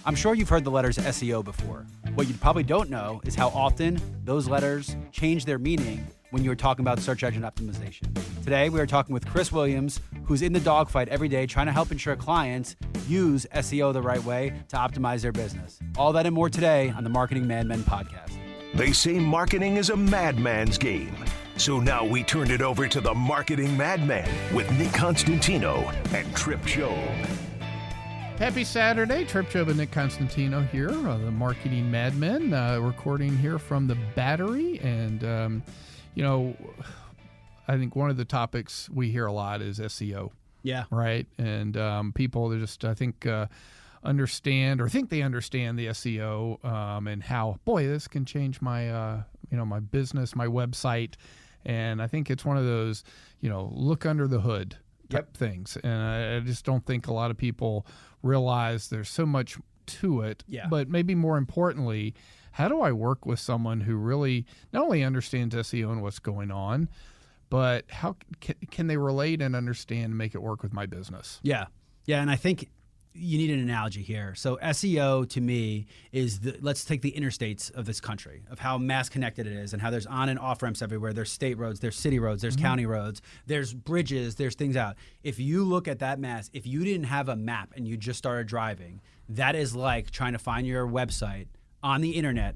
I'm sure you've heard the letters SEO before. What you probably don't know is how often those letters change their meaning when you're talking about search engine optimization. Today, we are talking with Chris Williams, who's in the dogfight every day trying to help ensure clients use SEO the right way to optimize their business. All that and more today on the Marketing Madmen podcast. They say marketing is a madman's game. So now we turned it over to the Marketing Madmen with Nick Constantino and Trip Job. Happy Saturday. Trip Job and Nick Constantino here, the Marketing Madmen, recording here from the Battery. And, I think one of the topics we hear a lot is SEO. Yeah. Right? And people just, I think, understand or think they understand the SEO and how, boy, this can change my, my business, my website. And I think it's one of those, look under the hood type things. And I just don't think a lot of people realize there's so much to it. Yeah. But maybe more importantly, how do I work with someone who really not only understands SEO and what's going on, but how can they relate and understand and make it work with my business? Yeah. Yeah. And I think you need an analogy here. So SEO to me is let's take the interstates of this country, of how mass connected it is and how there's on and off ramps everywhere. There's state roads, there's city roads, there's county roads, there's bridges, there's things out. If you look at that mass, if you didn't have a map and you just started driving, that is like trying to find your website on the internet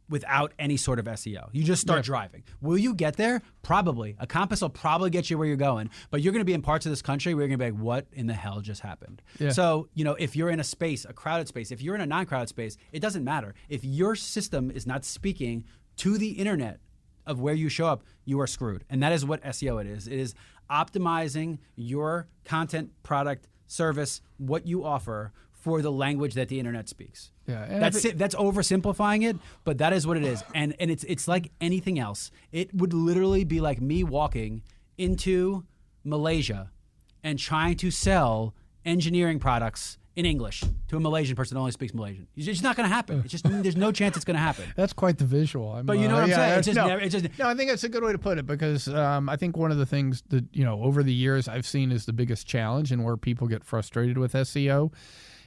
without any sort of SEO. You just start driving. Will you get there? Probably. A compass will probably get you where you're going, but you're going to be in parts of this country where you're going to be like, what in the hell just happened? Yeah. So, if you're in a space, a crowded space, if you're in a non-crowded space, it doesn't matter. If your system is not speaking to the internet of where you show up, you are screwed. And that is what SEO it is. It is optimizing your content, product, service, what you offer for the language that the internet speaks. Yeah, and that's it. That's oversimplifying it, but that is what it is. And it's like anything else. It would literally be like me walking into Malaysia and trying to sell engineering products in English to a Malaysian person that only speaks Malaysian. It's just not going to happen. It's just there's no chance it's going to happen. That's quite the visual. But you know what I'm saying? No, I think that's a good way to put it because I think one of the things that over the years I've seen is the biggest challenge and where people get frustrated with SEO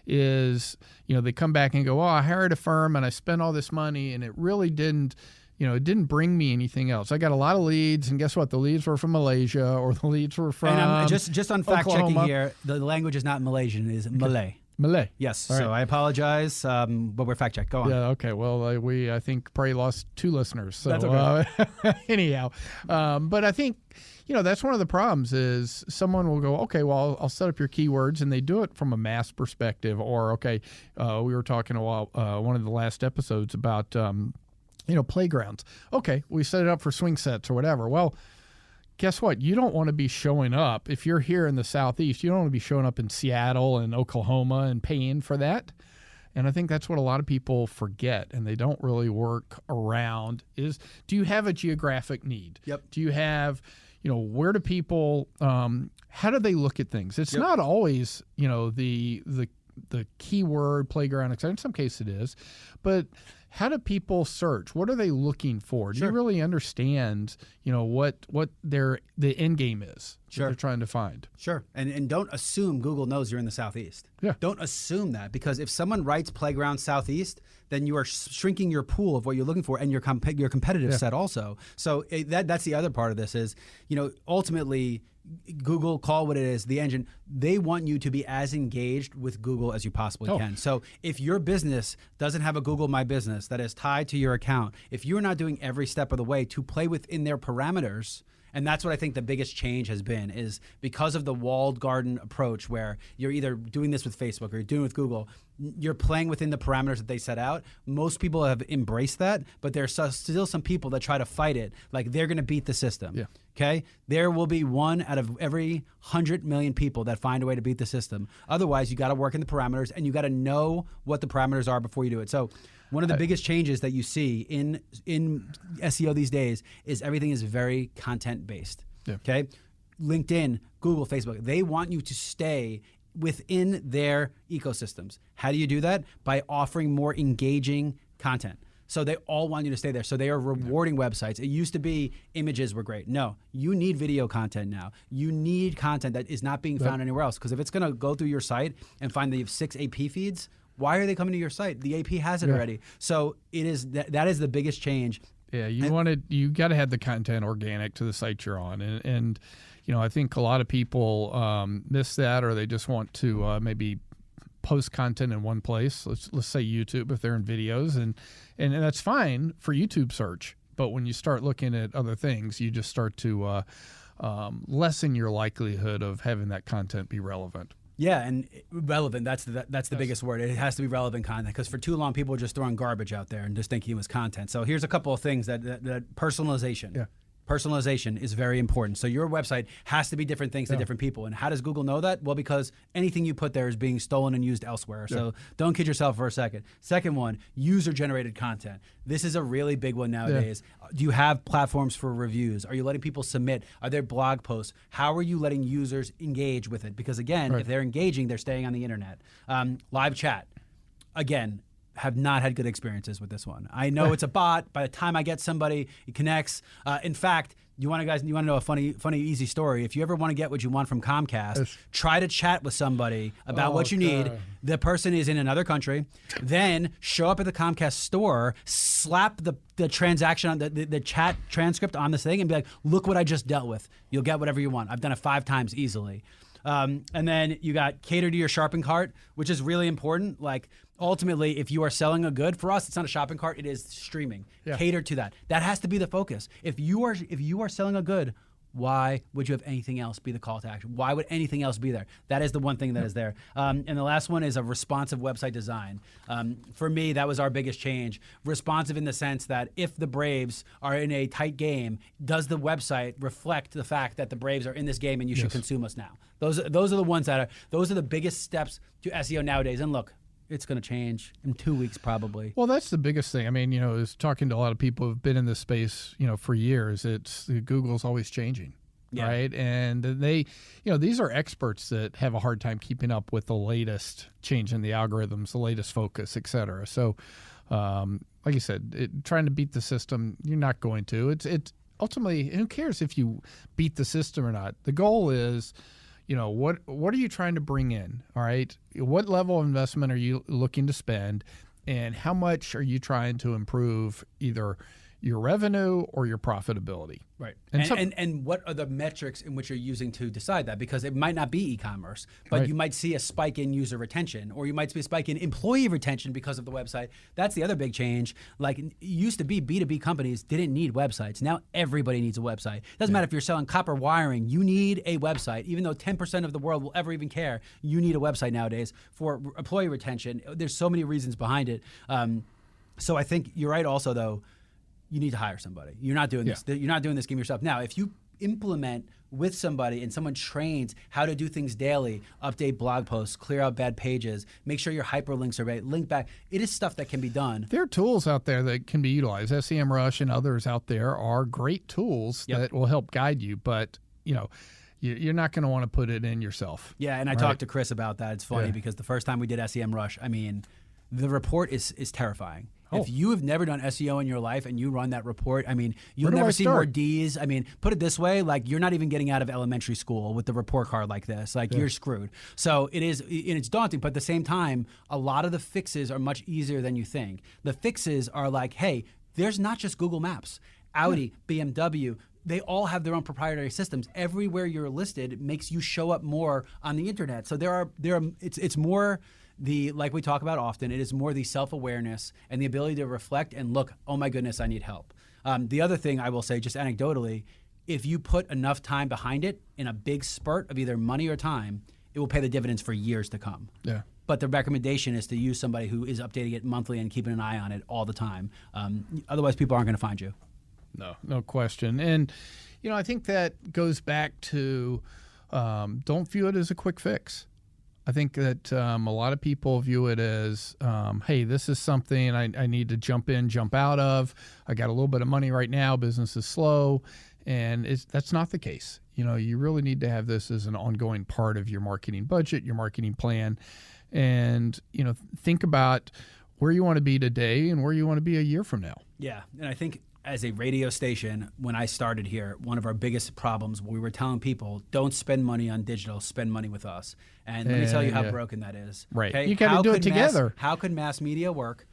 is, they come back and go, I hired a firm and I spent all this money and it really didn't, it didn't bring me anything else. I got a lot of leads and guess what? The leads were from Malaysia or the leads were from And just on fact Oklahoma. checking here, the language is not Malaysian, it is Malay. Malay. Yes. All So right. I apologize, but we're fact checked. Go on. Yeah. Okay. Well, we I think probably lost 2 listeners. So That's okay. Anyhow, but I think that's one of the problems is someone will go, okay, well I'll set up your keywords, and they do it from a mass perspective, or okay, we were talking a while one of the last episodes about playgrounds. Okay, we set it up for swing sets or whatever. Well, guess what? You don't want to be showing up. If you're here in the Southeast, you don't want to be showing up in Seattle and Oklahoma and paying for that. And I think that's what a lot of people forget, and they don't really work around is, do you have a geographic need? Yep. Do you have, where do people, how do they look at things? It's not always, the keyword, playground, etc. In some cases it is, but how do people search? What are they looking for? Do you really understand, what the end game is that they're trying to find? Sure. And don't assume Google knows you're in the Southeast. Yeah. Don't assume that, because if someone writes Playground Southeast, then you are shrinking your pool of what you're looking for and your competitive set also. So that's the other part of this is, ultimately Google, call what it is, the engine, they want you to be as engaged with Google as you possibly can. So if your business doesn't have a Google My Business that is tied to your account, if you're not doing every step of the way to play within their parameters, and that's what I think the biggest change has been, is because of the walled garden approach where you're either doing this with Facebook or you're doing it with Google, you're playing within the parameters that they set out. Most people have embraced that, but there's still some people that try to fight it like they're going to beat the system. Yeah. Okay? There will be 1 out of every 100 million people that find a way to beat the system. Otherwise, you got to work in the parameters and you got to know what the parameters are before you do it. So one of the biggest changes that you see in SEO these days is everything is very content based. Yeah. Okay? LinkedIn, Google, Facebook, they want you to stay within their ecosystems. How do you do that? By offering more engaging content. So they all want you to stay there. So they are rewarding websites. It used to be images were great. No, you need video content now. You need content that is not being found anywhere else. Because if it's going to go through your site and find that you have 6 AP feeds, Why are they coming to your site? The AP has it already. So it is that is the biggest change. Yeah, you got to have the content organic to the site you're on, and I think a lot of people miss that, or they just want to maybe post content in one place. Let's say YouTube if they're in videos, and that's fine for YouTube search. But when you start looking at other things, you just start to lessen your likelihood of having that content be relevant. Yeah, and relevant, that's the biggest word. It has to be relevant content, because for too long people were just throwing garbage out there and just thinking it was content. So here's a couple of things that personalization. Yeah. Personalization is very important. So your website has to be different things to different people. And how does Google know that? Well, because anything you put there is being stolen and used elsewhere. So don't kid yourself for a second. Second one, user-generated content. This is a really big one nowadays. Do you have platforms for reviews? Are you letting people submit? Are there blog posts? How are you letting users engage with it? Because again, if they're engaging, they're staying on the internet. Live chat. Again, have not had good experiences with this one. I know it's a bot. By the time I get somebody, it connects. In fact, you want to know a funny, easy story? If you ever want to get what you want from Comcast, try to chat with somebody about what you need. The person is in another country. Then show up at the Comcast store, slap the transaction on the chat transcript on this thing, and be like, "Look what I just dealt with." You'll get whatever you want. I've done it 5 times easily. And then you got cater to your shopping cart, which is really important. Like, ultimately, if you are selling a good, for us, it's not a shopping cart, it is streaming. Cater to that. That has to be the focus. If you are selling a good, why would you have anything else be the call to action? Why would anything else be there? That is the one thing that is there. And the last one is a responsive website design. For me, that was our biggest change. Responsive in the sense that if the Braves are in a tight game, does the website reflect the fact that the Braves are in this game and you should consume us now? Those are the ones those are the biggest steps to SEO nowadays. And look, it's going to change in 2 weeks probably. Well, that's the biggest thing. I mean, is talking to a lot of people who've been in this space, for years. It's Google's always changing, right? And they, these are experts that have a hard time keeping up with the latest change in the algorithms, the latest focus, et cetera. So, like you said, trying to beat the system, you're not going to. It's ultimately, who cares if you beat the system or not? The goal is, what are you trying to bring in, all right? What level of investment are you looking to spend, and how much are you trying to improve either your revenue or your profitability? Right. And what are the metrics in which you're using to decide that? Because it might not be e-commerce, but you might see a spike in user retention, or you might see a spike in employee retention because of the website. That's the other big change. Like, it used to be B2B companies didn't need websites. Now everybody needs a website. It doesn't matter if you're selling copper wiring, you need a website. Even though 10% of the world will ever even care, you need a website nowadays for employee retention. There's so many reasons behind it. So I think you're right also, though. You need to hire somebody. You're not doing this. You're not doing this game yourself. Now, if you implement with somebody and someone trains how to do things daily, update blog posts, clear out bad pages, make sure your hyperlinks are right, link back, it is stuff that can be done. There are tools out there that can be utilized. SEMrush and others out there are great tools that will help guide you, but you're not going to want to put it in yourself. Yeah, and I talked to Chris about that. It's funny because the first time we did SEMrush, I mean, the report is terrifying. If you have never done SEO in your life and you run that report, I mean, you'll never see more Ds. I mean, put it this way, like, you're not even getting out of elementary school with the report card like this. Like, you're screwed. So it is, and it's daunting, but at the same time, a lot of the fixes are much easier than you think. The fixes are like, hey, there's not just Google Maps. Audi, BMW, they all have their own proprietary systems. Everywhere you're listed, it makes you show up more on the internet. So it's more like we talk about often, it is more the self-awareness and the ability to reflect and look, oh my goodness, I need help. The other thing I will say, just anecdotally, if you put enough time behind it in a big spurt of either money or time, it will pay the dividends for years to come. Yeah. But the recommendation is to use somebody who is updating it monthly and keeping an eye on it all the time. Otherwise, people aren't going to find you. No question. And, I think that goes back to don't view it as a quick fix. I think that a lot of people view it as, hey, this is something I need to jump in, jump out of. I got a little bit of money right now. Business is slow. And that's not the case. You really need to have this as an ongoing part of your marketing budget, your marketing plan. And, think about where you want to be today and where you want to be a year from now. Yeah. And I think as a radio station, when I started here, one of our biggest problems, we were telling people, don't spend money on digital, spend money with us. And let me tell you how broken that is. Right. Okay? You got to do it together. How could mass media work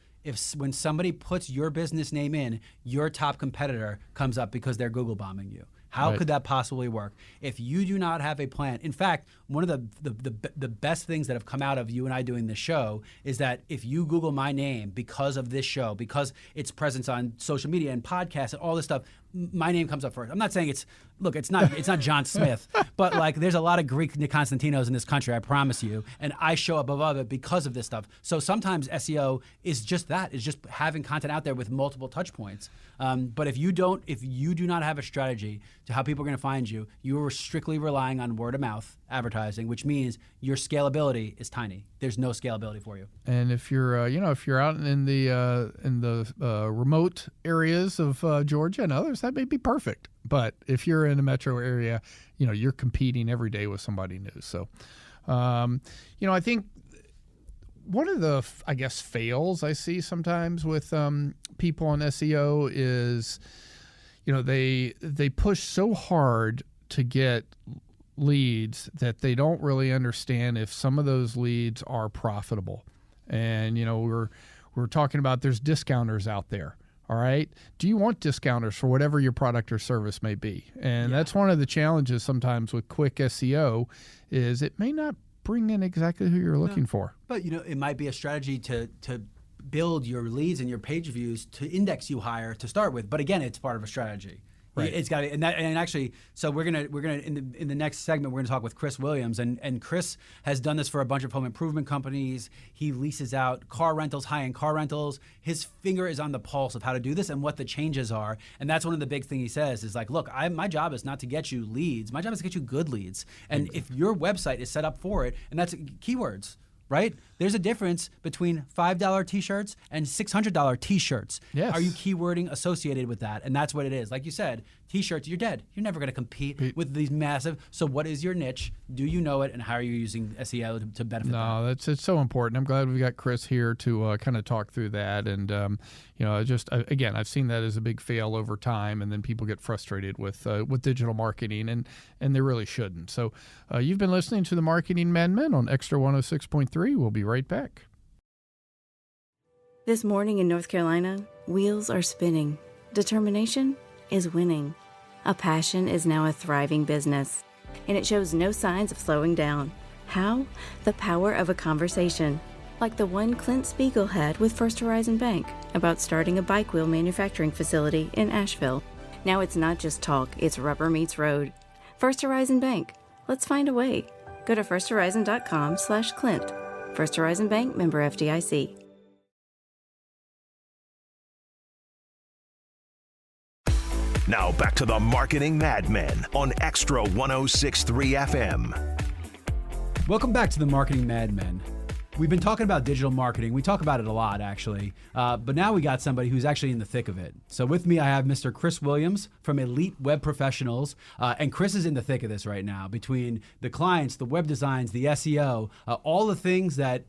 when somebody puts your business name in, your top competitor comes up because they're Google bombing you? How could that possibly work? If you do not have a plan, in fact, one of the best things that have come out of you and I doing this show is that if you Google my name because of this show, because its presence on social media and podcasts and all this stuff, my name comes up first. I'm not saying it's not John Smith, but like there's a lot of Greek Constantinos in this country, I promise you, and I show up above it because of this stuff. So sometimes SEO is just that, is just having content out there with multiple touch points. But if you do not have a strategy to how people are going to find you, you are strictly relying on word of mouth advertising, which means your scalability is tiny. There's no scalability for you. And if you're if you're out in the remote areas of Georgia and others, that may be perfect. But if you're in a metro area, you're competing every day with somebody new. So, I think one of the, fails I see sometimes with people on SEO is, they push so hard to get leads that they don't really understand if some of those leads are profitable. And, we're talking about there's discounters out there. All right. Do you want discounters for whatever your product or service may be? And that's one of the challenges sometimes with quick SEO is it may not bring in exactly who you're looking for. But, it might be a strategy to build your leads and your page views to index you higher to start with. But again, it's part of a strategy. Right. It's got to, and actually, so we're gonna in the next segment we're gonna talk with Chris Williams, and Chris has done this for a bunch of home improvement companies. He leases out car rentals, high-end car rentals. His finger is on the pulse of how to do this and what the changes are, and that's one of the big things he says is like, look, my job is not to get you leads. My job is to get you good leads, and if your website is set up for it, and that's keywords. Right? There's a difference between $5 T-shirts and $600 T-shirts. Yes. Are you keywording associated with that? And that's what it is. Like you said, T-shirts, you're dead. You're never going to compete with these massive. So what is your niche? Do you know it? And how are you using SEO to benefit that? It's so important. I'm glad we got Chris here to kind of talk through that. And, again, I've seen that as a big fail over time. And then people get frustrated with digital marketing, and they really shouldn't. So you've been listening to the Marketing Madmen on Extra 106.3. We'll be right back. This morning in North Carolina, wheels are spinning. Determination is winning. A passion is now a thriving business, and it shows no signs of slowing down. How? The power of a conversation, like the one Clint Spiegel had with First Horizon Bank about starting a bike wheel manufacturing facility in Asheville. Now it's not just talk, it's rubber meets road. First Horizon Bank. Let's find a way. Go to firsthorizon.com/Clint. First Horizon Bank, member FDIC. Now back to the Marketing Madmen on Extra 106.3 FM. Welcome back to the Marketing Madmen. We've been talking about digital marketing. We talk about it a lot, actually. But now we got somebody who's actually in the thick of it. So with me, I have Mr. Chris Williams from Elite Web Professionals. And Chris is in the thick of this right now between the clients, the web designs, the SEO, all the things that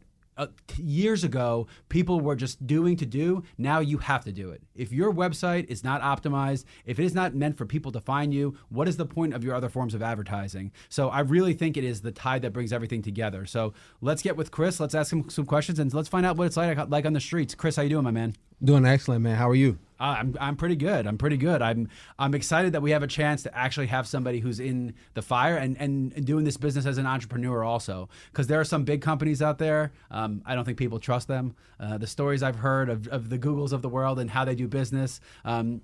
years ago people were just doing to do. Now you have to do it. If your website is not optimized, if it is not meant for people to find you, what is the point of your other forms of advertising? So I really think it is the tide that brings everything together. So let's get with Chris. Let's ask him some questions and let's find out what it's like on the streets. Chris, how you doing, my man? Doing excellent, man. How are you? I'm pretty good. I'm excited that we have a chance to actually have somebody who's in the fire and doing this business as an entrepreneur also. Because there are some big companies out there. I don't think people trust them. The stories I've heard of the Googles of the world and how they do business.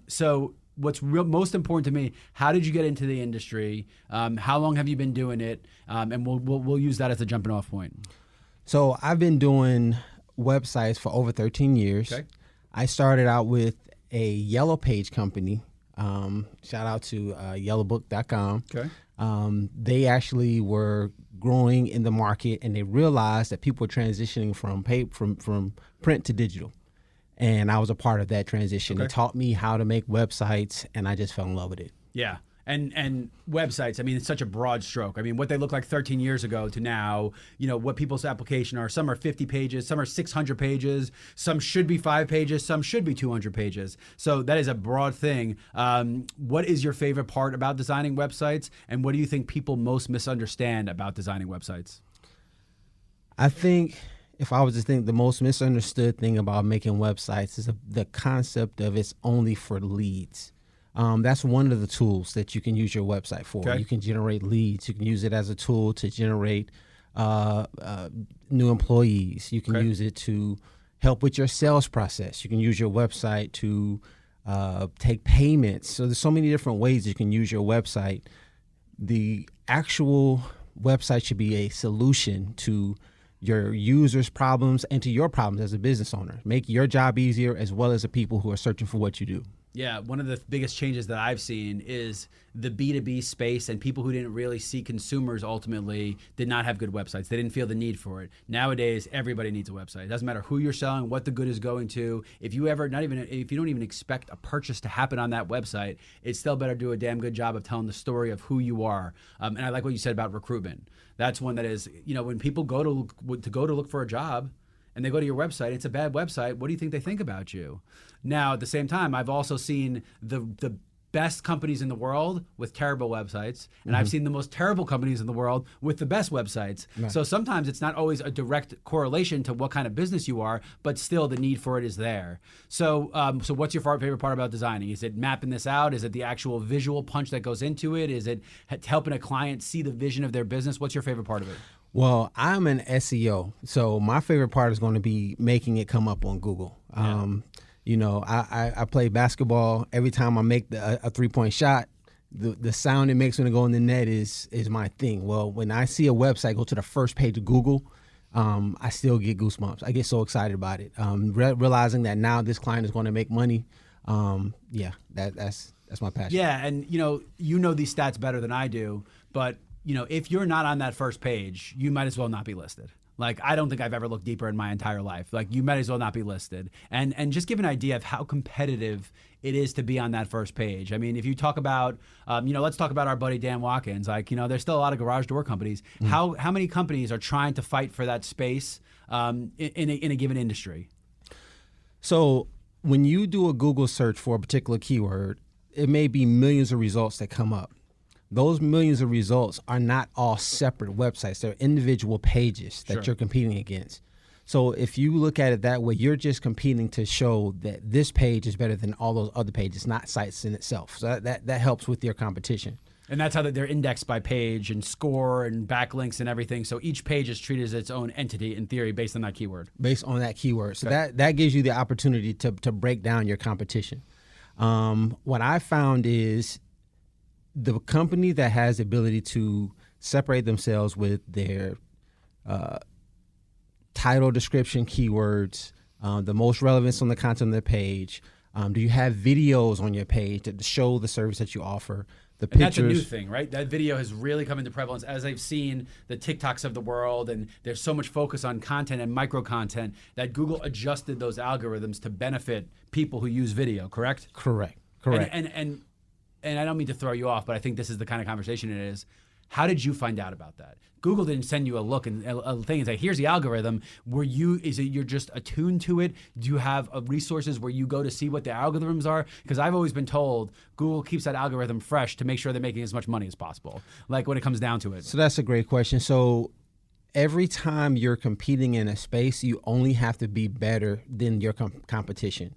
So what's most important to me, how did you get into the industry? How long have you been doing it? And we'll use that as a jumping off point. So I've been doing websites for over 13 years. Okay. I started out with a yellow page company. Shout out to yellowbook.com. Okay. They actually were growing in the market, and they realized that people were transitioning from print to digital. And I was a part of that transition. Okay. They taught me how to make websites, and I just fell in love with it. Yeah. And websites, I mean, it's such a broad stroke. I mean, what they look like 13 years ago to now, what people's application are. Some are 50 pages, some are 600 pages, some should be 5 pages, some should be 200 pages. So that is a broad thing. What is your favorite part about designing websites, and what do you think people most misunderstand about designing websites? I think if I was to think, the most misunderstood thing about making websites is the concept of it's only for leads. That's one of the tools that you can use your website for. Okay. You can generate leads. You can use it as a tool to generate new employees. You can use it to help with your sales process. You can use your website to take payments. So there's so many different ways you can use your website. The actual website should be a solution to your users' problems and to your problems as a business owner. Make your job easier, as well as the people who are searching for what you do. Yeah, one of the biggest changes that I've seen is the B2B space, and people who didn't really see consumers ultimately did not have good websites. They didn't feel the need for it. Nowadays, everybody needs a website. It doesn't matter who you're selling, what the good is going to. If you don't even expect a purchase to happen on that website, it's still better do a damn good job of telling the story of who you are. And I like what you said about recruitment. That's one that is, when people go to look for a job, and they go to your website, it's a bad website, what do you think they think about you? Now, at the same time, I've also seen the best companies in the world with terrible websites, and I've seen the most terrible companies in the world with the best websites. Right. So sometimes it's not always a direct correlation to what kind of business you are, but still the need for it is there. So so what's your favorite part about designing? Is it mapping this out? Is it the actual visual punch that goes into it? Is it helping a client see the vision of their business? What's your favorite part of it? Well, I'm an SEO, so my favorite part is going to be making it come up on Google. I play basketball. Every time I make a 3-point shot, the sound it makes when it goes in the net is my thing. Well, when I see a website go to the first page of Google, I still get goosebumps. I get so excited about it. Realizing that now this client is going to make money. That's my passion. Yeah, and you know these stats better than I do, but if you're not on that first page, you might as well not be listed. Like, I don't think I've ever looked deeper in my entire life. Like, you might as well not be listed. And just give an idea of how competitive it is to be on that first page. I mean, if you talk about, let's talk about our buddy Dan Watkins. Like, there's still a lot of garage door companies. How many companies are trying to fight for that space in a given industry? So when you do a Google search for a particular keyword, it may be millions of results that come up. Those millions of results are not all separate websites. They're individual pages that you're competing against. So if you look at it that way, you're just competing to show that this page is better than all those other pages, not sites in itself. So that helps with your competition. And that's how they're indexed by page and score and backlinks and everything. So each page is treated as its own entity in theory based on that keyword. Based on that keyword. So that gives you the opportunity to break down your competition. What I found is the company that has the ability to separate themselves with their title, description, keywords, the most relevance on the content of their page. Do you have videos on your page that show the service that you offer? The pictures. And that's a new thing, right? That video has really come into prevalence as I've seen the TikToks of the world, and there's so much focus on content and micro content that Google adjusted those algorithms to benefit people who use video, correct? Correct. And I don't mean to throw you off, but I think this is the kind of conversation it is. How did you find out about that? Google didn't send you a look and a thing and say, here's the algorithm. Is it you're just attuned to it? Do you have resources where you go to see what the algorithms are? Because I've always been told Google keeps that algorithm fresh to make sure they're making as much money as possible, like when it comes down to it. So that's a great question. So every time you're competing in a space, you only have to be better than your competition.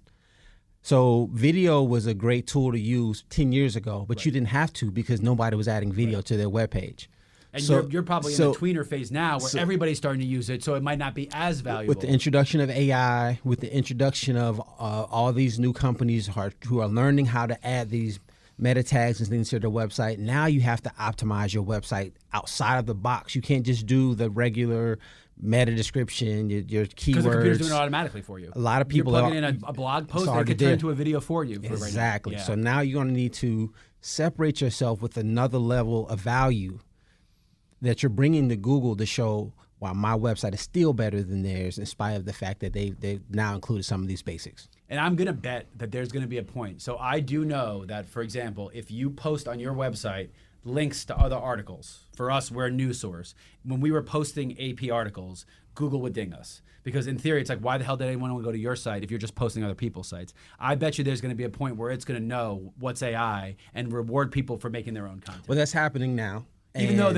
So video was a great tool to use 10 years ago, but you didn't have to because nobody was adding video to their webpage. And you're probably in the tweener phase now where everybody's starting to use it, so it might not be as valuable. With the introduction of AI, with the introduction of all these new companies who are learning how to add these meta tags and things to their website, now you have to optimize your website outside of the box. You can't just do the regular meta description, your keywords. Because the computer's doing it automatically for you. A lot of people you're plugging in a blog post that could turn into a video for you. Exactly. Right now. So now you're going to need to separate yourself with another level of value that you're bringing to Google to show while my website is still better than theirs in spite of the fact that they've now included some of these basics. And I'm going to bet that there's going to be a point. So I do know that, for example, if you post on your website links to other articles, for us, we're a news source. When we were posting AP articles, Google would ding us. Because in theory, it's like, why the hell did anyone want to go to your site if you're just posting other people's sites? I bet you there's going to be a point where it's going to know what's AI and reward people for making their own content. Well, that's happening now. Even though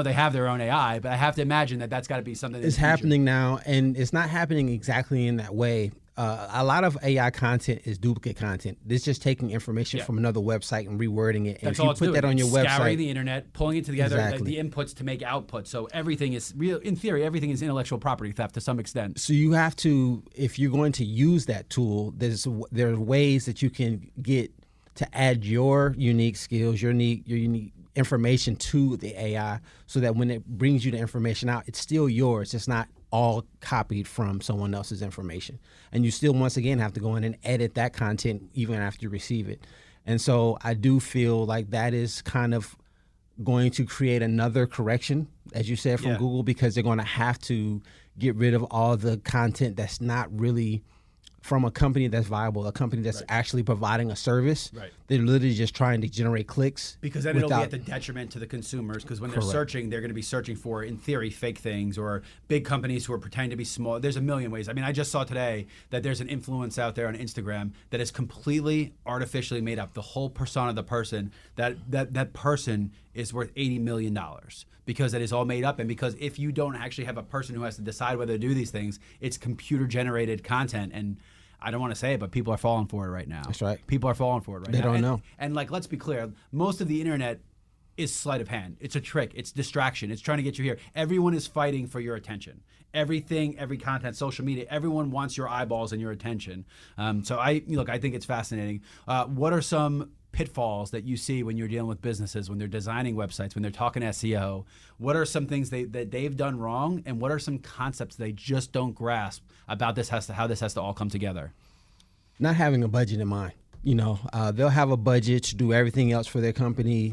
they have their own AI, but I have to imagine that that's got to be something that's happening now, and it's not happening exactly in that way. A lot of AI content is duplicate content. It's just taking information from another website and rewording it. And that's if you all it's put doing. that on your website, scouring the internet, pulling it together, like Exactly. the inputs to make outputs. So everything is real. In theory, everything is intellectual property theft to some extent. so you have to, if you're going to use that tool, there are ways that you can get to add your unique skills, your unique information to the AI, so that when it brings you the information out, it's still yours. It's not all copied from someone else's information. And you still, once again, have to go in and edit that content even after you receive it. And so I do feel like that is kind of going to create another correction, as you said, from Google, because they're going to have to get rid of all the content that's not really from a company that's viable, a company that's actually providing a service. Right. They're literally just trying to generate clicks. Because then it'll be at the detriment to the consumers, because when they're searching, they're going to be searching for, in theory, fake things or big companies who are pretending to be small. There's a million ways. I mean, I just saw today that there's an influence out there on Instagram that is completely artificially made up. The whole persona of the person, that person is worth $80 million because it is all made up. And because if you don't actually have a person who has to decide whether to do these things, it's computer-generated content. And I don't want to say it, but people are falling for it right now. That's right. People are falling for it right now. They don't know. And like, let's be clear, most of the internet is sleight of hand. It's a trick. It's distraction. It's trying to get you here. Everyone is fighting for your attention. Everything, every content, social media, everyone wants your eyeballs and your attention. So I think it's fascinating. What are some pitfalls that you see when you're dealing with businesses, when they're designing websites, when they're talking SEO? What are some things that they've done wrong, and what are some concepts they just don't grasp about how this has to all come together? Not having a budget in mind. They'll have a budget to do everything else for their company,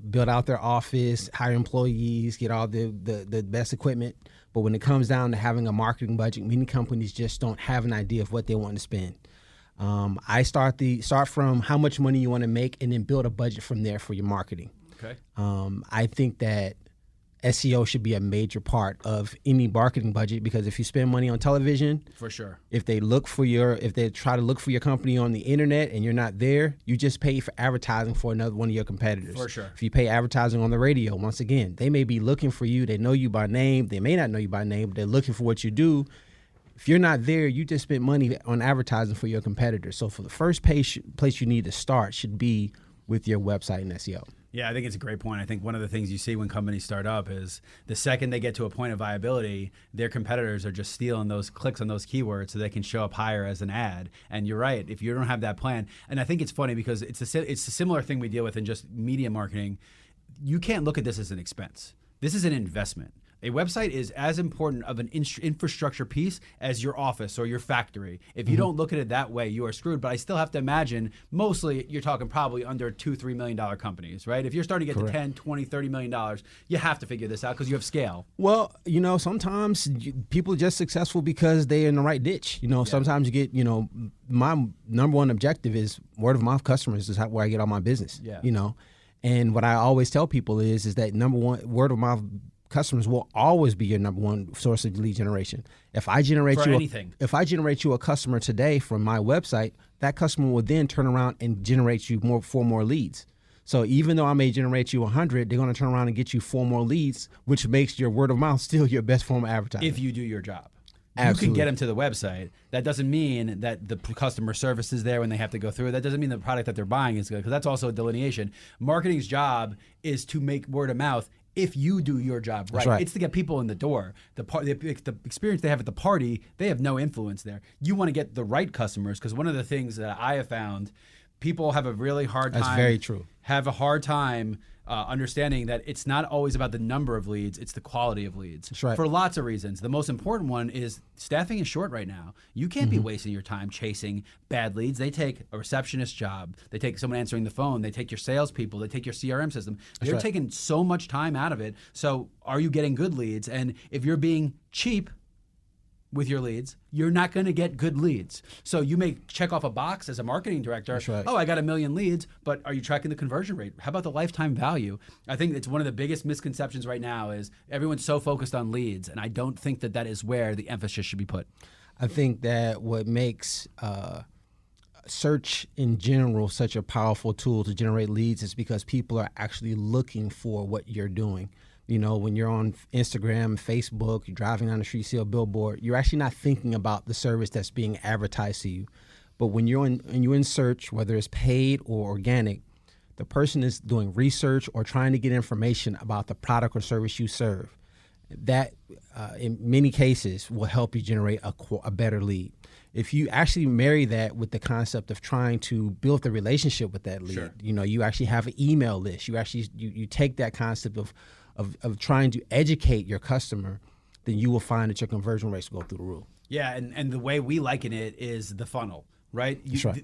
build out their office, hire employees, get all the best equipment. But when it comes down to having a marketing budget, many companies just don't have an idea of what they want to spend. I start from how much money you want to make and then build a budget from there for your marketing. Okay. I think that SEO should be a major part of any marketing budget, because if you spend money on television, for sure, if they try to look for your company on the internet and you're not there, you just pay for advertising for another one of your competitors. For sure. If you pay advertising on the radio, once again, they may be looking for you. They know you by name. They may not know you by name, but they're looking for what you do. If you're not there, you just spent money on advertising for your competitors. So for the first place you need to start should be with your website and SEO. Yeah, I think it's a great point. I think one of the things you see when companies start up is the second they get to a point of viability, their competitors are just stealing those clicks on those keywords so they can show up higher as an ad. And you're right, if you don't have that plan, and I think it's funny because it's a similar thing we deal with in just media marketing. You can't look at this as an expense. This is an investment. A website is as important of an infrastructure piece as your office or your factory. If you don't look at it that way, you are screwed. But I still have to imagine, mostly you're talking probably under $2-3 million companies, right? If you're starting to get to 10, 20, $30 million, you have to figure this out because you have scale. Well, sometimes people are just successful because they're in the right ditch. Sometimes you get, my number one objective is word of mouth customers is where I get all my business. Yeah. And what I always tell people is that number one, word of mouth customers will always be your number one source of lead generation. If I generate you a customer today from my website, that customer will then turn around and generate you four more leads. So even though I may generate you 100, they're going to turn around and get you 4 more leads, which makes your word of mouth still your best form of advertising. If you do your job. Absolutely. You can get them to the website. That doesn't mean that the customer service is there when they have to go through it. That doesn't mean the product that they're buying is good, because that's also a delineation. Marketing's job is to make word of mouth if you do your job right. That's right. It's to get people in the door. The experience they have at the party, they have no influence there. You want to get the right customers, because one of the things that I have found people have a really hard time. That's very true. Have a hard time understanding that it's not always about the number of leads, it's the quality of leads. That's right. For lots of reasons. The most important one is staffing is short right now. You can't be wasting your time chasing bad leads. They take a receptionist job. They take someone answering the phone. They take your salespeople. They take your CRM system. They're taking so much time out of it. So are you getting good leads? And if you're being cheap with your leads, you're not going to get good leads. So you may check off a box as a marketing director. That's right. Oh, I got 1 million leads, but are you tracking the conversion rate? How about the lifetime value? I think it's one of the biggest misconceptions right now is everyone's so focused on leads, and I don't think that that is where the emphasis should be put. I think that what makes search in general such a powerful tool to generate leads is because people are actually looking for what you're doing. You know, when you're on Instagram, Facebook, you're driving down the street, see a billboard, you're actually not thinking about the service that's being advertised to you. But when you're in search, whether it's paid or organic, the person is doing research or trying to get information about the product or service you serve. That, in many cases, will help you generate a better lead. If you actually marry that with the concept of trying to build the relationship with that lead, you know, you actually have an email list. You actually you take that concept of trying to educate your customer, then you will find that your conversion rates will go through the roof. Yeah, and the way we liken it is the funnel, right? That's right.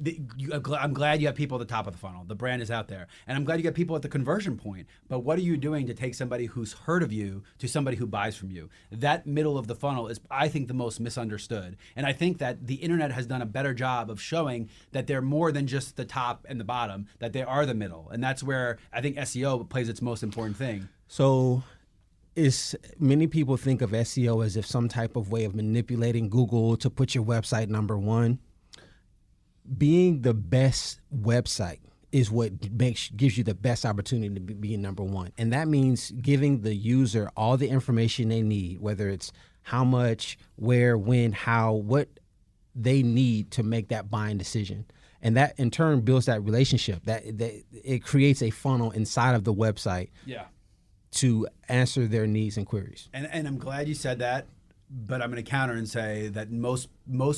I'm glad you have people at the top of the funnel. The brand is out there. And I'm glad you got people at the conversion point. But what are you doing to take somebody who's heard of you to somebody who buys from you? That middle of the funnel is, I think, the most misunderstood. And I think that the internet has done a better job of showing that they're more than just the top and the bottom, that they are the middle. And that's where I think SEO plays its most important thing. So many people think of SEO as if some type of way of manipulating Google to put your website number one. Being the best website is what gives you the best opportunity to be number one. And that means giving the user all the information they need, whether it's how much, where, when, how, what they need to make that buying decision. And that in turn builds that relationship. That it creates a funnel inside of the website. Yeah. To answer their needs and queries. And I'm glad you said that, but I'm going to counter and say that most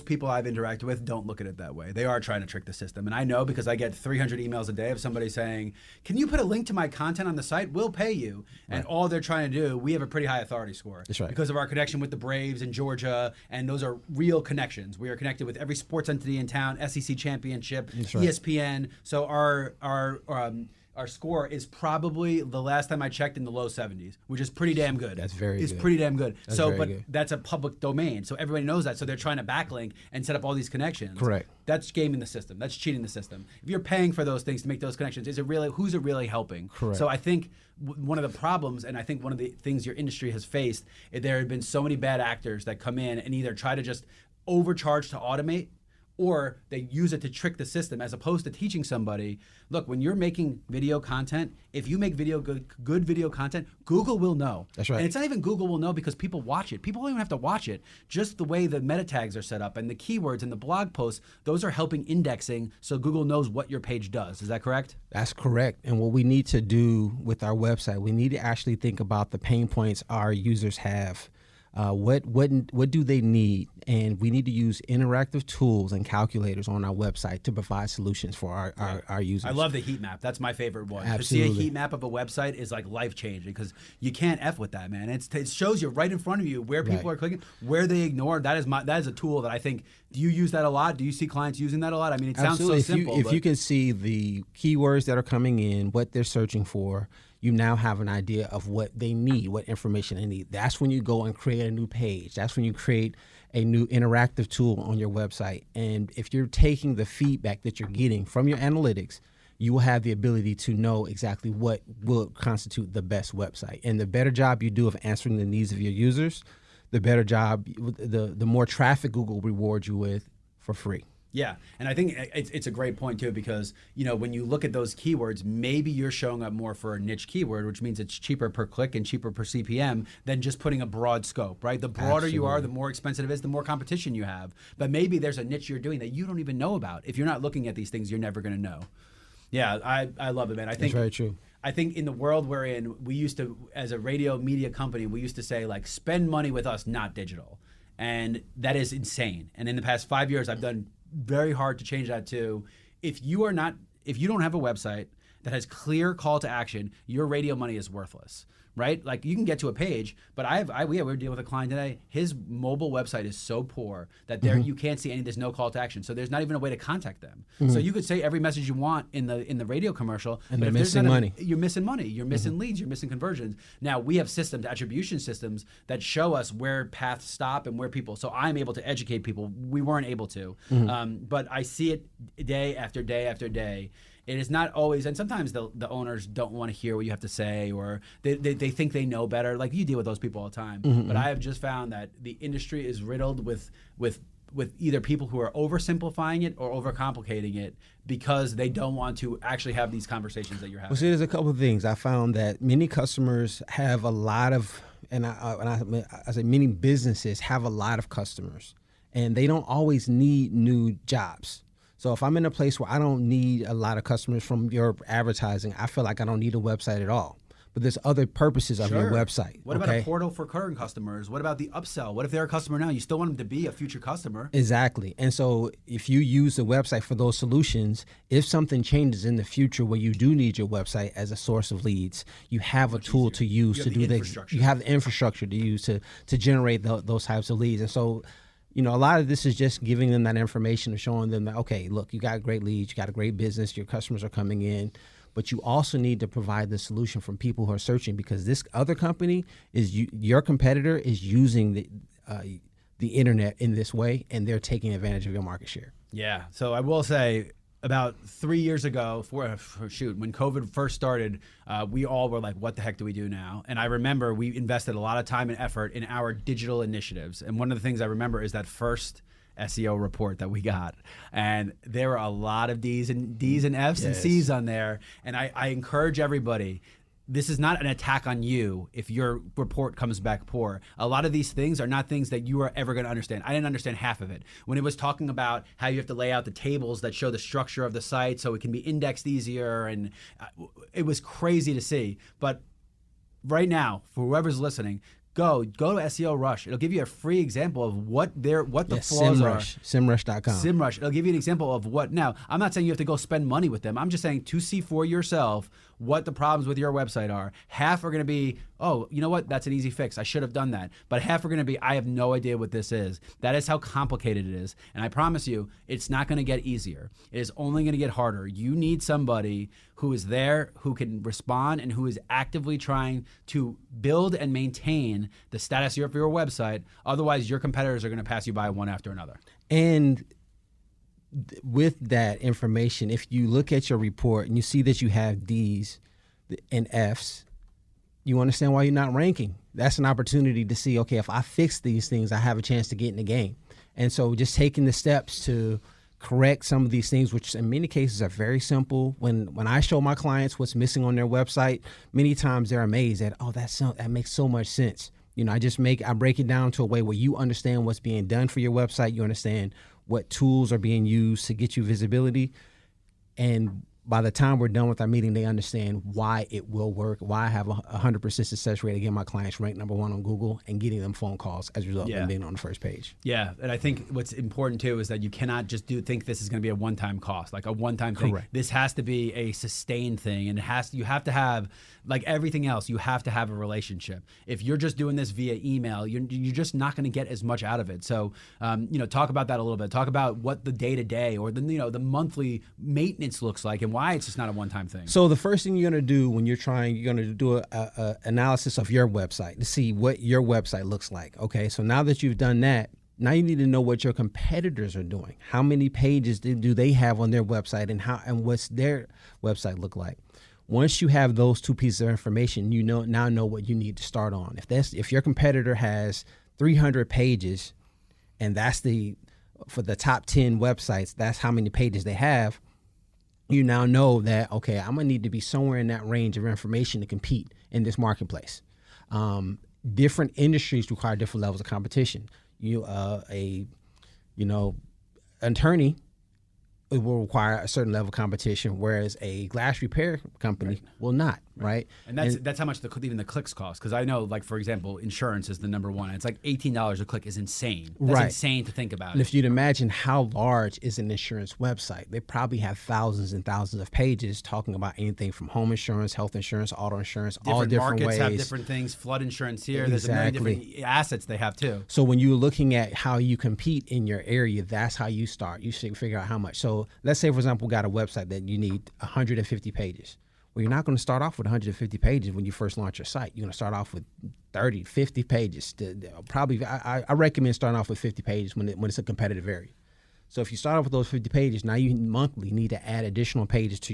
people I've interacted with don't look at it that way. They are trying to trick the system. And I know because I get 300 emails a day of somebody saying, can you put a link to my content on the site? We'll pay you. Right. And all they're trying to do, we have a pretty high authority score. That's right. Because of our connection with the Braves in Georgia, and those are real connections. We are connected with every sports entity in town, SEC championship, That's right. ESPN. So our score is probably, the last time I checked, in the low 70s, which is pretty damn good. That's very good. It's pretty damn good. That's so, very but good. that's a public domain, so everybody knows that. So they're trying to backlink and set up all these connections. Correct. That's gaming the system. That's cheating the system. If you're paying for those things to make those connections, who's it really helping? Correct. So I think one of the problems, and I think one of the things your industry has faced, there have been so many bad actors that come in and either try to just overcharge to automate, or they use it to trick the system, as opposed to teaching somebody, look, when you're making video content, if you make good video content, Google will know. That's right. And it's not even Google will know because people watch it. People don't even have to watch it. Just the way the meta tags are set up and the keywords and the blog posts, those are helping indexing so Google knows what your page does. Is that correct? That's correct. And what we need to do with our website, we need to actually think about the pain points our users have. What do they need? And we need to use interactive tools and calculators on our website to provide solutions for our users. I love the heat map. That's my favorite one. Absolutely. To see a heat map of a website is like life-changing because you can't F with that, man. It shows you right in front of you where people are clicking, where they ignore. That is a tool that I think, do you use that a lot? Do you see clients using that a lot? I mean, it sounds so simple. If you can see the keywords that are coming in, what they're searching for, you now have an idea of what they need, what information they need. That's when you go and create a new page. That's when you create a new interactive tool on your website. And if you're taking the feedback that you're getting from your analytics, you will have the ability to know exactly what will constitute the best website. And the better job you do of answering the needs of your users, the better job, the more traffic Google rewards you with for free. Yeah, and I think it's a great point too, because when you look at those keywords, maybe you're showing up more for a niche keyword, which means it's cheaper per click and cheaper per CPM than just putting a broad scope, right? The broader you are, the more expensive it is, the more competition you have. But maybe there's a niche you're doing that you don't even know about. If you're not looking at these things, you're never going to know. Yeah, I love it, man. I think that's very true. I think in the world we're in, we used to, as a radio media company, we used to say, like, spend money with us, not digital. And that is insane. And in the past 5 years, I've done very hard to change that to, if you don't have a website that has clear call to action, your radio money is worthless. Right? Like you can get to a page, but we were dealing with a client today. His mobile website is so poor that you can't see there's no call to action. So there's not even a way to contact them. So you could say every message you want in the radio commercial, and but they're missing money. You're missing money. You're missing leads. You're missing conversions. Now we have systems, attribution systems that show us where paths stop and where people. So I'm able to educate people. We weren't able to, but I see it day after day after day. It is not always, and sometimes the owners don't want to hear what you have to say, or they think they know better. Like you deal with those people all the time. But I have just found that the industry is riddled with either people who are oversimplifying it or overcomplicating it because they don't want to actually have these conversations that you're having. Well, see, there's a couple of things. I found that many customers have a lot of, I say many businesses have a lot of customers, and they don't always need new jobs. So if I'm in a place where I don't need a lot of customers from your advertising, I feel like I don't need a website at all. But there's other purposes of your website. What about a portal for current customers? What about the upsell? What if they're a customer now? You still want them to be a future customer. Exactly. And so if you use the website for those solutions, if something changes in the future where you do need your website as a source of leads, you have a tool to use to do that. You have the infrastructure to use to generate those types of leads. And so, a lot of this is just giving them that information and showing them that, okay, look, you got great leads, you got a great business, your customers are coming in, but you also need to provide the solution from people who are searching, because this other company your competitor is using the internet in this way, and they're taking advantage of your market share. Yeah. So I will say, about 3 years ago, when COVID first started, we all were like, what the heck do we do now? And I remember we invested a lot of time and effort in our digital initiatives. And one of the things I remember is that first SEO report that we got. And there were a lot of D's and F's and C's on there. And I encourage everybody, this is not an attack on you if your report comes back poor. A lot of these things are not things that you are ever going to understand. I didn't understand half of it. When it was talking about how you have to lay out the tables that show the structure of the site so it can be indexed easier, and it was crazy to see. But right now, for whoever's listening, go to SEO Rush. It'll give you a free example of what the flaws are. SEMrush.com. SEMrush. It'll give you an example of what. Now, I'm not saying you have to go spend money with them. I'm just saying to see for yourself what the problems with your website are. Half are going to be, oh, you know what? That's an easy fix. I should have done that. But half are going to be, I have no idea what this is. That is how complicated it is. And I promise you, it's not going to get easier. It is only going to get harder. You need somebody who is there, who can respond, and who is actively trying to build and maintain the status of your website. Otherwise, your competitors are going to pass you by one after another. And with that information, if you look at your report and you see that you have D's and F's, you understand why you're not ranking. That's an opportunity to see, okay, if I fix these things, I have a chance to get in the game. And so just taking the steps to correct some of these things, which in many cases are very simple. When I show my clients what's missing on their website, many times they're amazed at, oh, that makes so much sense. I break it down to a way where you understand what's being done for your website. You understand what tools are being used to get you visibility. And by the time we're done with our meeting, they understand why it will work, why I have a 100% success rate of getting my clients ranked #1 on Google and getting them phone calls as a result of them being on the first page. Yeah, and I think what's important too is that you cannot just think this is going to be a one-time cost, like a one-time thing. Correct. This has to be a sustained thing, and you have to have, like everything else, you have to have a relationship. If you're just doing this via email, you're just not going to get as much out of it. So, talk about that a little bit. Talk about what the day-to-day or the monthly maintenance looks like, and why it's just not a one-time thing. So the first thing you're going to do when you're going to do a analysis of your website to see what your website looks like. Okay, so now that you've done that, now you need to know what your competitors are doing. How many pages do they have on their website, and what's their website look like? Once you have those two pieces of information, you now know what you need to start on. If your competitor has 300 pages, and for the top 10 websites, that's how many pages they have. You now know that, okay, I'm gonna need to be somewhere in that range of information to compete in this marketplace. Different industries require different levels of competition. An attorney will require a certain level of competition, whereas a glass repair company will not. right? And that's how much even the clicks cost. Because I know, like, for example, insurance is the number one. It's like $18 a click is insane. That's insane to think about. And if you'd imagine how large is an insurance website, they probably have thousands and thousands of pages talking about anything from home insurance, health insurance, auto insurance, all different markets ways. Have different things. Flood insurance here. There's a million different assets they have too. So when you're looking at how you compete in your area, that's how you start. You should figure out how much. So let's say, for example, we got a website that you need 150 pages. Well, you're not going to start off with 150 pages when you first launch your site. You're going to start off with 30, 50 pages. Probably, I recommend starting off with 50 pages when it's a competitive area. So if you start off with those 50 pages, now you monthly need to add additional pages to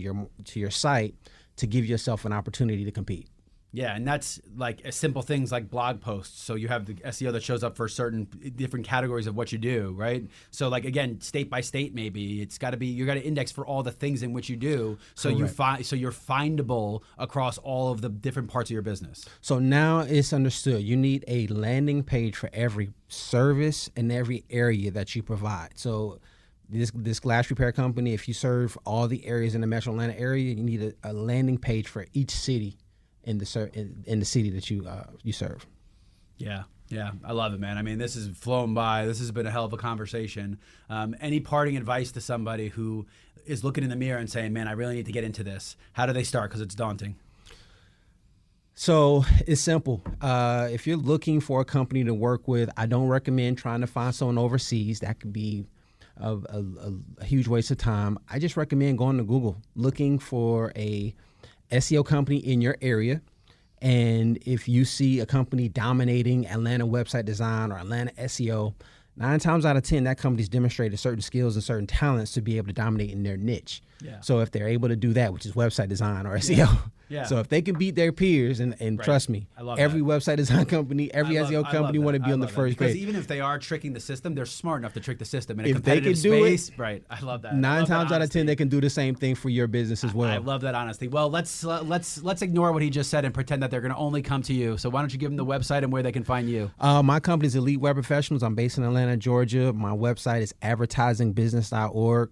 your site to give yourself an opportunity to compete. Yeah, and that's like simple things like blog posts. So you have the SEO that shows up for certain different categories of what you do, right? So like, again, state by state, maybe it's got to be, you got to index for all the things in which you do. So you're findable across all of the different parts of your business. So now it's understood. You need a landing page for every service and every area that you provide. So this glass repair company, if you serve all the areas in the Metro Atlanta area, you need a landing page for each city in the city that you serve. Yeah, I love it, man. I mean, this has flown by. This has been a hell of a conversation. Any parting advice to somebody who is looking in the mirror and saying, man, I really need to get into this? How do they start? Because it's daunting. So it's simple. If you're looking for a company to work with, I don't recommend trying to find someone overseas. That could be a huge waste of time. I just recommend going to Google, looking for a SEO company in your area. And if you see a company dominating Atlanta website design or Atlanta SEO, 9 times out of 10, that company's demonstrated certain skills and certain talents to be able to dominate in their niche. Yeah. So if they're able to do that, which is website design or SEO, so if they can beat their peers, and trust me, every website design company, every SEO company want to be on the first page. Because even if they are tricking the system, they're smart enough to trick the system in a competitive space. Right. I love that. 9 times out of 10, they can do the same thing for your business as well. I love that honesty. Well, let's ignore what he just said and pretend that they're going to only come to you. So why don't you give them the website and where they can find you? My company is Elite Web Professionals. I'm based in Atlanta, Georgia. My website is advertisingbusiness.org.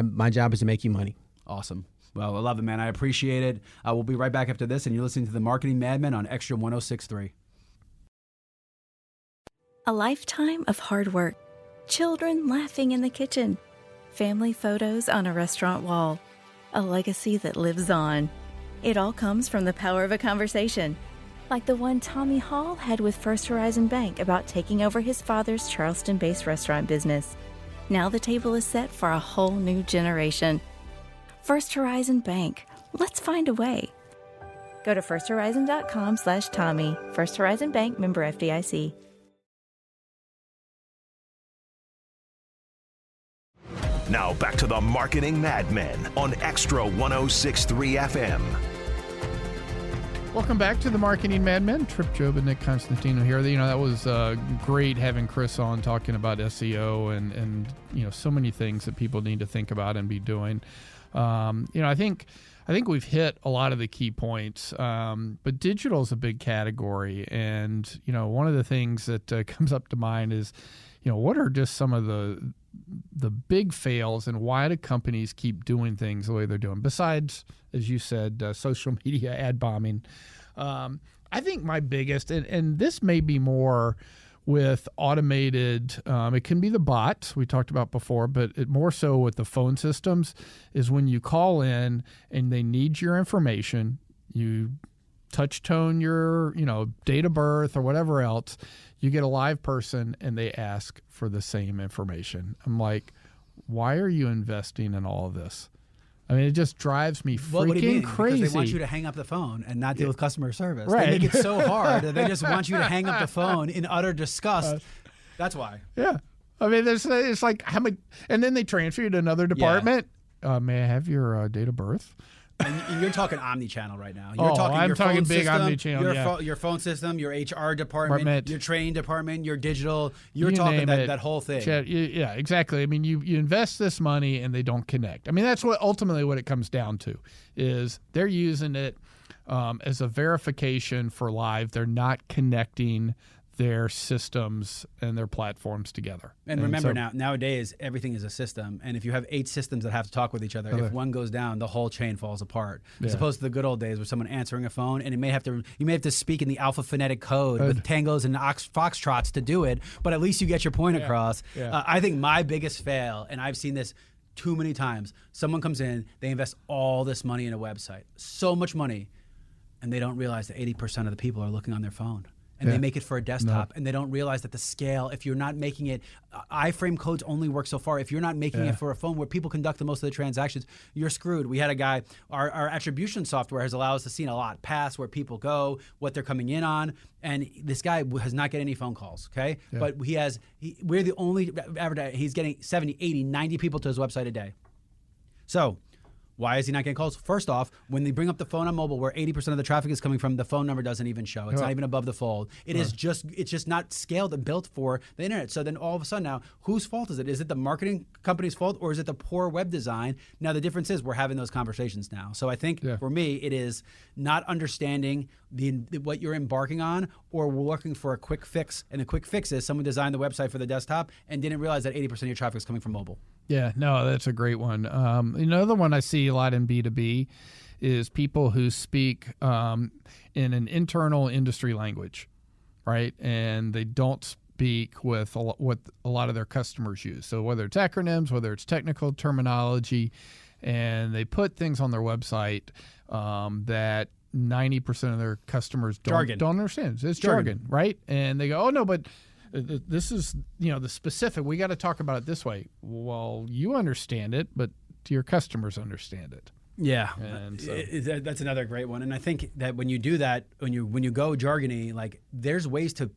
My job is to make you money. Awesome. Well, I love it, man. I appreciate it. We'll be right back after this, and you're listening to the Marketing Madmen on Extra 106.3. A lifetime of hard work, children laughing in the kitchen, family photos on a restaurant wall, a legacy that lives on. It all comes from the power of a conversation, like the one Tommy Hall had with First Horizon Bank about taking over his father's Charleston-based restaurant business. Now the table is set for a whole new generation. First Horizon Bank. Let's find a way. Go to firsthorizon.com/Tommy. First Horizon Bank, member FDIC. Now back to the Marketing Madmen on Extra 106.3 FM. Welcome back to the Marketing Madmen. Trip Job and Nick Constantino here. That was great having Chris on talking about SEO and so many things that people need to think about and be doing. I think we've hit a lot of the key points, but digital is a big category. And, one of the things that comes up to mind is, what are just some of the big fails and why do companies keep doing things the way they're doing? Besides, as you said, social media ad bombing. I think my biggest, and this may be more with automated, it can be the bots we talked about before, but it more so with the phone systems, is when you call in and they need your information, you touch tone your, date of birth or whatever else, you get a live person and they ask for the same information. I'm like, why are you investing in all of this? I mean, it just drives me freaking crazy. Because they want you to hang up the phone and not deal with customer service. Right. They make it so hard that they just want you to hang up the phone in utter disgust. That's why. Yeah. I mean, it's like, how many, and then they transfer you to another department. Yeah. May I have your date of birth? And you're talking omni-channel right now. You're talking I'm your talking phone big system, omni-channel, your phone system, your HR department, your training department, your digital. You're talking that whole thing. Yeah, exactly. I mean, you invest this money and they don't connect. I mean, that's ultimately what it comes down to, is they're using it as a verification for live. They're not connecting their systems and their platforms together. And remember, nowadays everything is a system, and if you have 8 systems that have to talk with each other, if one goes down, the whole chain falls apart. As opposed to the good old days where someone answering a phone, and you may have to speak in the alpha-phonetic code with tangos and foxtrots to do it, but at least you get your point across. I think my biggest fail, and I've seen this too many times, someone comes in, they invest all this money in a website, so much money, and they don't realize that 80% of the people are looking on their phone. And they make it for a desktop, and they don't realize that the scale, if you're not making it, iframe codes only work so far. If you're not making it for a phone where people conduct the most of the transactions, you're screwed. We had a guy, our attribution software has allowed us to see a lot past where people go, what they're coming in on, and this guy has not getting any phone calls, okay? But we're the only advertiser. He's getting 70, 80, 90 people to his website a day. So why is he not getting calls? First off, when they bring up the phone on mobile, where 80% of the traffic is coming from, the phone number doesn't even show. It's not even above the fold. It's just not scaled and built for the internet. So then all of a sudden now, whose fault is it? Is it the marketing company's fault, or is it the poor web design? Now the difference is we're having those conversations now. So I think for me, it is not understanding what you're embarking on, or we're looking for a quick fix. And the quick fix is someone designed the website for the desktop and didn't realize that 80% of your traffic is coming from mobile. Yeah, no, that's a great one. Another one I see a lot in B2B is people who speak in an internal industry language, right? And they don't speak with what a lot of their customers use. So whether it's acronyms, whether it's technical terminology, and they put things on their website that 90% of their customers don't understand. It's jargon, right? And they go, oh, no, but this is, the specific. We got to talk about it this way. Well, you understand it, but do your customers understand it? Yeah, and so, that's another great one. And I think that when you do that, when you go jargony, like there's ways to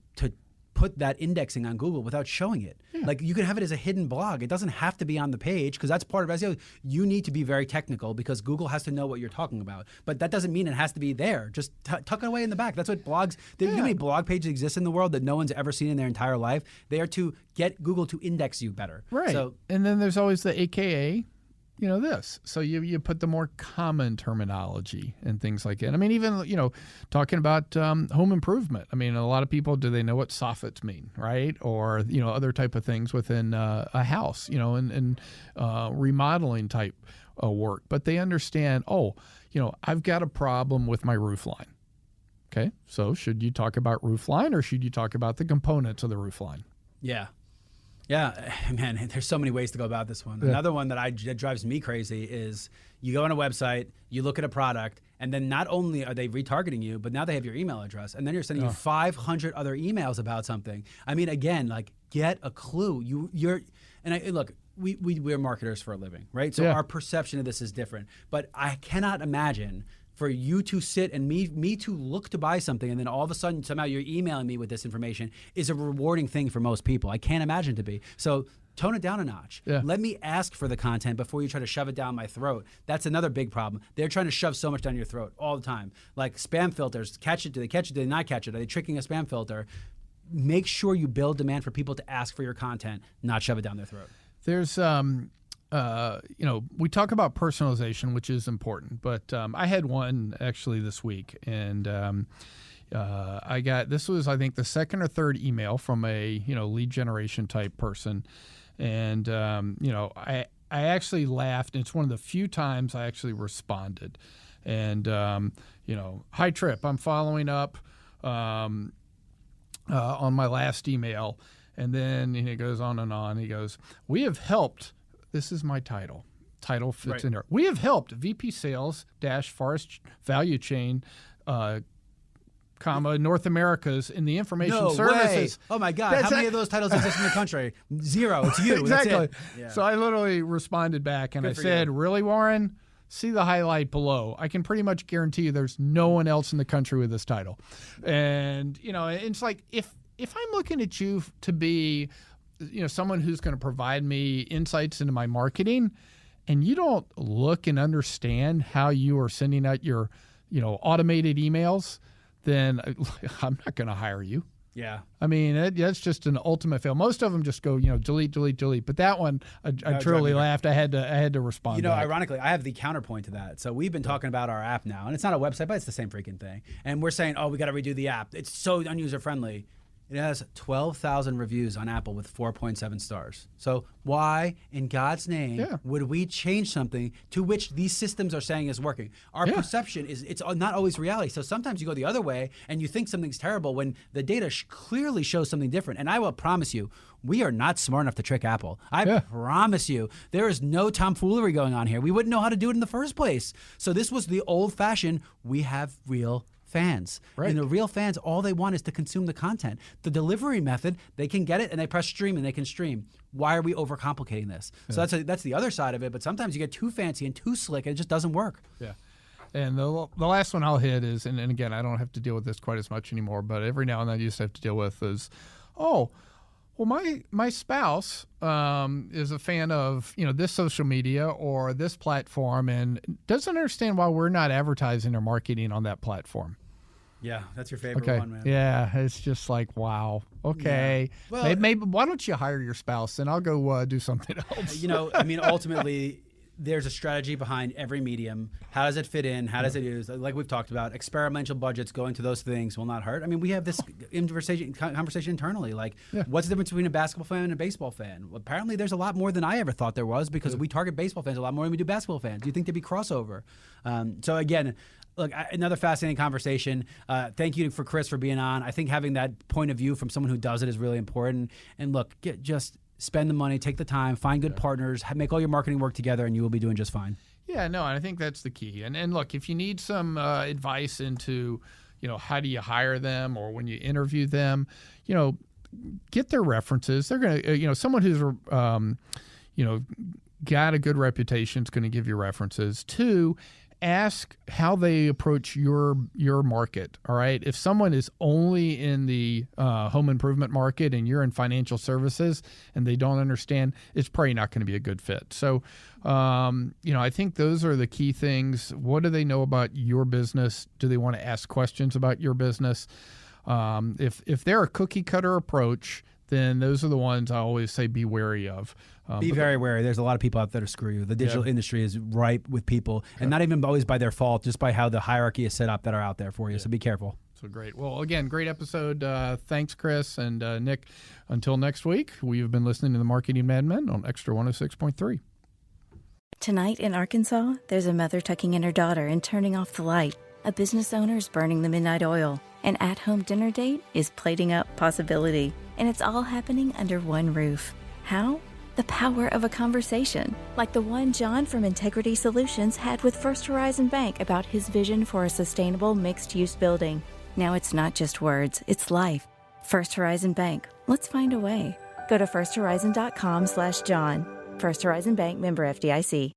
put that indexing on Google without showing it. Like you can have it as a hidden blog. It doesn't have to be on the page, because that's part of SEO. You need to be very technical because Google has to know what you're talking about. But that doesn't mean it has to be there. Just tuck it away in the back. That's what blogs, you know how many blog pages exist in the world that no one's ever seen in their entire life? They are to get Google to index you better. Right. So, and then there's always the AKA. This. So you put the more common terminology and things like that. I mean, even, talking about home improvement. I mean, a lot of people, do they know what soffits mean, right? Or, other type of things within a house, and remodeling type work. But they understand, I've got a problem with my roof line. Okay, so should you talk about roof line, or should you talk about the components of the roof line? Yeah. Yeah, man, there's so many ways to go about this one. Another one that drives me crazy is you go on a website, you look at a product, and then not only are they retargeting you, but now they have your email address, and then you're sending you 500 other emails about something. I mean, again, like, get a clue. Look, we're marketers for a living, right? So our perception of this is different. But I cannot imagine for you to sit and me to look to buy something, and then all of a sudden somehow you're emailing me with this information is a rewarding thing for most people. I can't imagine to be. So tone it down a notch. Let me ask for the content before you try to shove it down my throat. That's another big problem. They're trying to shove so much down your throat all the time. Like spam filters, catch it, do they catch it, do they not catch it? Are they tricking a spam filter? Make sure you build demand for people to ask for your content, not shove it down their throat. There's we talk about personalization, which is important, but I had one actually this week, and this was, I think, the second or third email from a lead generation type person, and I actually laughed, and it's one of the few times I actually responded, and hi Trip, I'm following up on my last email, and then he goes on and on. He goes, we have helped. This is my title. Title fits in there. We have helped VP Sales - Forest Value Chain, North Americas in the information services. Way. Oh my God! How many of those titles exist in the country? 0. It's you. Exactly. That's it. Yeah. So I literally responded back, and I said, "Really, Warren? See the highlight below. I can pretty much guarantee you there's no one else in the country with this title." And it's like if I'm looking at you to be someone who's going to provide me insights into my marketing, and you don't look and understand how you are sending out your, automated emails, then I'm not going to hire you. Yeah. I mean, that's just an ultimate fail. Most of them just go, delete, delete, delete. But that one, I truly laughed. I had to respond. Ironically, I have the counterpoint to that. So we've been talking about our app now, and it's not a website, but it's the same freaking thing. And we're saying, oh, we got to redo the app. It's so user friendly. It has 12,000 reviews on Apple with 4.7 stars. So why, in God's name, would we change something to which these systems are saying is working? Our perception is it's not always reality. So sometimes you go the other way and you think something's terrible when the data clearly shows something different. And I will promise you, we are not smart enough to trick Apple. I promise you, there is no tomfoolery going on here. We wouldn't know how to do it in the first place. So this was the old-fashioned, we have real fans. Right. And the real fans, all they want is to consume the content. The delivery method, they can get it and they press stream and they can stream. Why are we overcomplicating this? So that's the other side of it. But sometimes you get too fancy and too slick and it just doesn't work. Yeah. And the last one I'll hit is, and again, I don't have to deal with this quite as much anymore, but every now and then I used to have to deal with is, well, my spouse is a fan of this social media or this platform and doesn't understand why we're not advertising or marketing on that platform. Yeah, that's your favorite Okay. one, man. Yeah, it's just like, wow. Okay. Yeah. Well, maybe why don't you hire your spouse and I'll go do something else? Ultimately, there's a strategy behind every medium. How does it fit in? How does it use? Like we've talked about, experimental budgets going to those things will not hurt. I mean, we have this conversation internally. Like, what's the difference between a basketball fan and a baseball fan? Well, apparently, there's a lot more than I ever thought there was because we target baseball fans a lot more than we do basketball fans. Do you think there'd be crossover? So again, look, another fascinating conversation. Thank you for Chris for being on. I think having that point of view from someone who does it is really important. And look, spend the money, take the time, find good partners, make all your marketing work together, and you will be doing just fine. Yeah, no, and I think that's the key. And look, if you need some advice into, how do you hire them or when you interview them, get their references. They're going to, someone who's, got a good reputation is going to give you references. 2, ask how they approach your market. All right. If someone is only in the home improvement market and you're in financial services and they don't understand, it's probably not going to be a good fit. So, I think those are the key things. What do they know about your business? Do they want to ask questions about your business? If they're a cookie cutter approach, then those are the ones I always say be wary of. Be very wary. There's a lot of people out there to screw you. The digital industry is ripe with people, and not even always by their fault, just by how the hierarchy is set up that are out there for you. So be careful. So great. Well, again, great episode. Thanks, Chris and Nick. Until next week, we've been listening to the Marketing Madmen on Extra 106.3. Tonight in Arkansas, there's a mother tucking in her daughter and turning off the light. A business owner is burning the midnight oil. An at-home dinner date is plating up possibility. And it's all happening under one roof. How? The power of a conversation, like the one John from Integrity Solutions had with First Horizon Bank about his vision for a sustainable mixed-use building. Now it's not just words, it's life. First Horizon Bank. Let's find a way. Go to firsthorizon.com/John. First Horizon Bank, member FDIC.